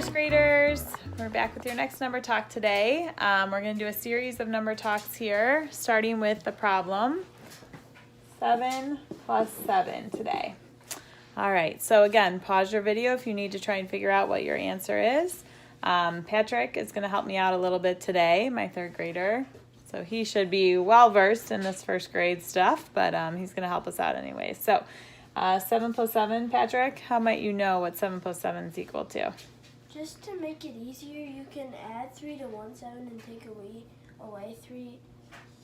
first graders, we're back with your next number talk today. We're going to do a series of number talks here, starting with the problem 7 plus 7 today. All right, so again, pause your video if you need to try and figure out what your answer is. Patrick is going to help me out a little bit today, my third grader. So he should be well versed in this first grade stuff, but he's going to help us out anyway. So 7 plus 7, Patrick, how might you know what 7 plus 7 is equal to? Just to make it easier, you can add 3 to one 7 and take away 3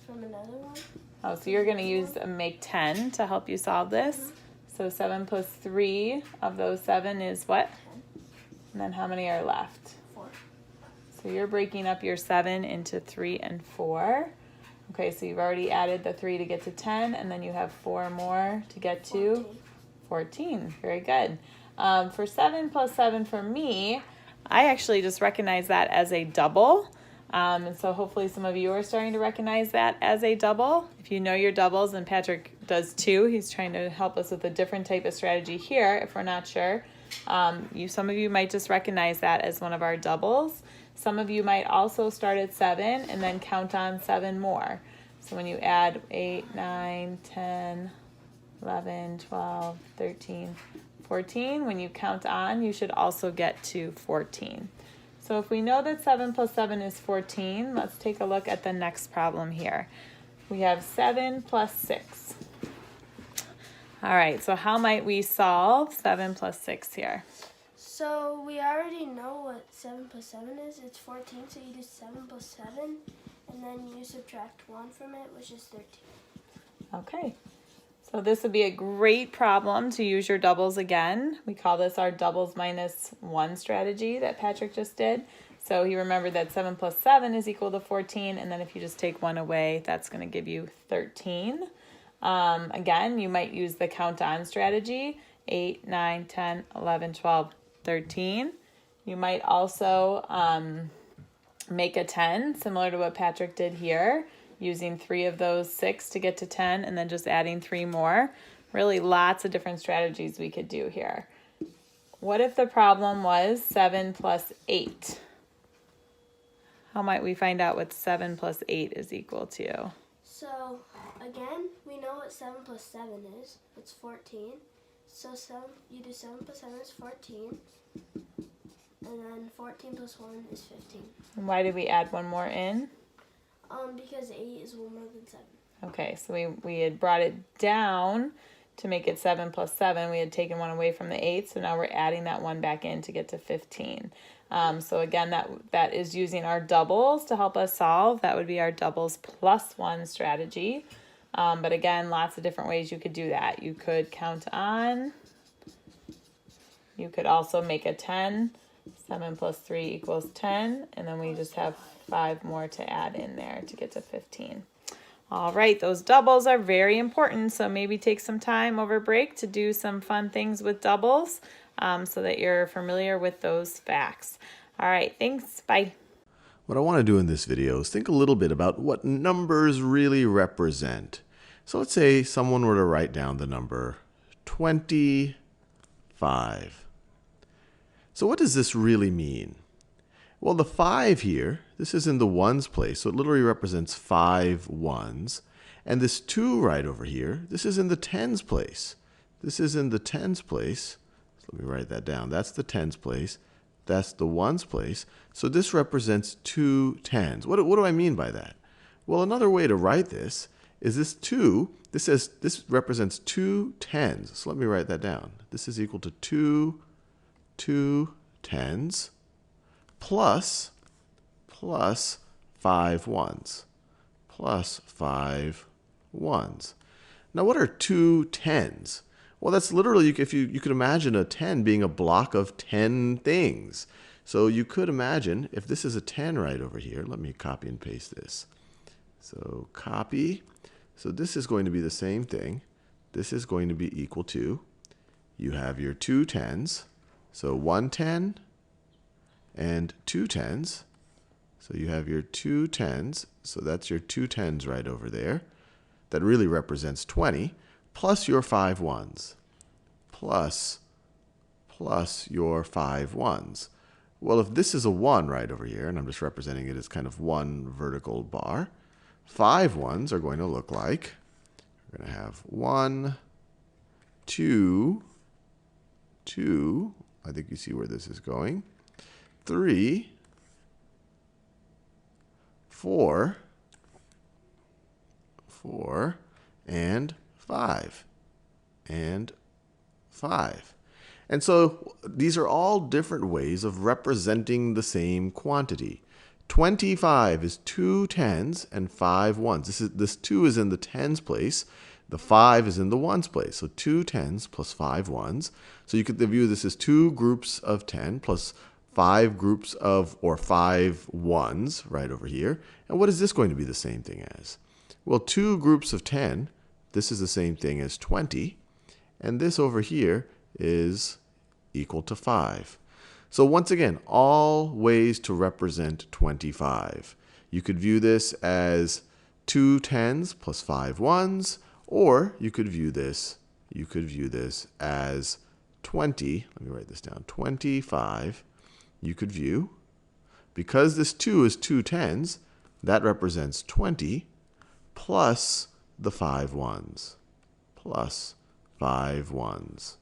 from another one. Oh, so you're going to use a make 10 to help you solve this. Mm-hmm. So 7 plus 3 of those 7 is what? 10. And then how many are left? 4. So you're breaking up your 7 into 3 and 4. Okay, so you've already added the 3 to get to 10, and then you have 4 more to get to 14. Very good. For 7 plus 7 for me, I actually just recognize that as a double. And so hopefully some of you are starting to recognize that as a double. If you know your doubles, and Patrick does too, he's trying to help us with a different type of strategy here if we're not sure. Some of you might just recognize that as one of our doubles. Some of you might also start at 7 and then count on 7 more. So when you add 8, 9, 10, 11, 12, 13, 14, when you count on, you should also get to 14. So if we know that 7 plus 7 is 14, let's take a look at the next problem here. We have 7 plus 6. All right, so how might we solve 7 plus 6 here? So we already know what 7 plus 7 is. It's 14, so you do 7 plus 7, and then you subtract 1 from it, which is 13. Okay, so this would be a great problem to use your doubles again. We call this our doubles minus 1 strategy that Patrick just did. So he remembered that 7 plus 7 is equal to 14, and then if you just take 1 away, that's going to give you 13. Again, you might use the count on strategy, 8, 9, 10, 11, 12, 13. You might also make a 10, similar to what Patrick did here, using 3 of those 6 to get to 10 and then just adding 3 more. Really lots of different strategies we could do here. What if the problem was 7 plus 8? How might we find out what 7 plus 8 is equal to? So again, we know what 7 plus 7 is. It's 14. So you do 7 plus 7 is 14. And then 14 plus 1 is 15. And why did we add 1 more in? Because 8 is 1 more than 7. Okay, so we had brought it down to make it 7 plus 7. We had taken 1 away from the 8, so now we're adding that 1 back in to get to 15. So again, that is using our doubles to help us solve. That would be our doubles plus 1 strategy. But again, lots of different ways you could do that. You could count on. You could also make a 10. 7 plus 3 equals 10. And then we just have 5 more to add in there to get to 15. All right, those doubles are very important. So maybe take some time over break to do some fun things with doubles so that you're familiar with those facts. All right, thanks. Bye. What I want to do in this video is think a little bit about what numbers really represent. So let's say someone were to write down the number 25. So what does this really mean? Well, the 5 here, this is in the ones place, so it literally represents 5 ones. And this 2 right over here, this is in the tens place. This is in the tens place. So let me write that down. That's the tens place. That's the ones place. So this represents 2 tens. What do I mean by that? Well, another way to write this is this 2, this represents 2 tens. So let me write that down. This is equal to 2 tens plus 5 ones. Plus 5 ones. Now what are 2 tens? Well, that's literally, if you could imagine a 10 being a block of 10 things. So you could imagine, if this is a 10 right over here, let me copy and paste this. So copy. So this is going to be the same thing. This is going to be equal to, you have your 2 tens. So 1 10 and 2 tens. So you have your 2 tens. So that's your 2 tens right over there. That really represents 20. Plus your 5 ones. Plus your 5 ones. Well, if this is a 1 right over here, and I'm just representing it as kind of one vertical bar, 5 ones are going to look like, we're going to have 1, 2, 2. I think you see where this is going. 3, 4, 4, and 5, and 5. And so these are all different ways of representing the same quantity. 25 is 2 tens and 5 ones. This 2 is in the tens place. The 5 is in the ones place. So 2 tens plus 5 ones. So you could view this as 2 groups of 10 plus 5 groups of, or 5 ones right over here. And what is this going to be the same thing as? Well, 2 groups of 10, this is the same thing as 20. And this over here is equal to 5. So once again, all ways to represent 25. You could view this as 2 tens plus 5 ones, or you could view this as 20. Let me write this down. 25. You could view, because this 2 is 2 tens, that represents 20 plus the 5 ones. Plus 5 ones.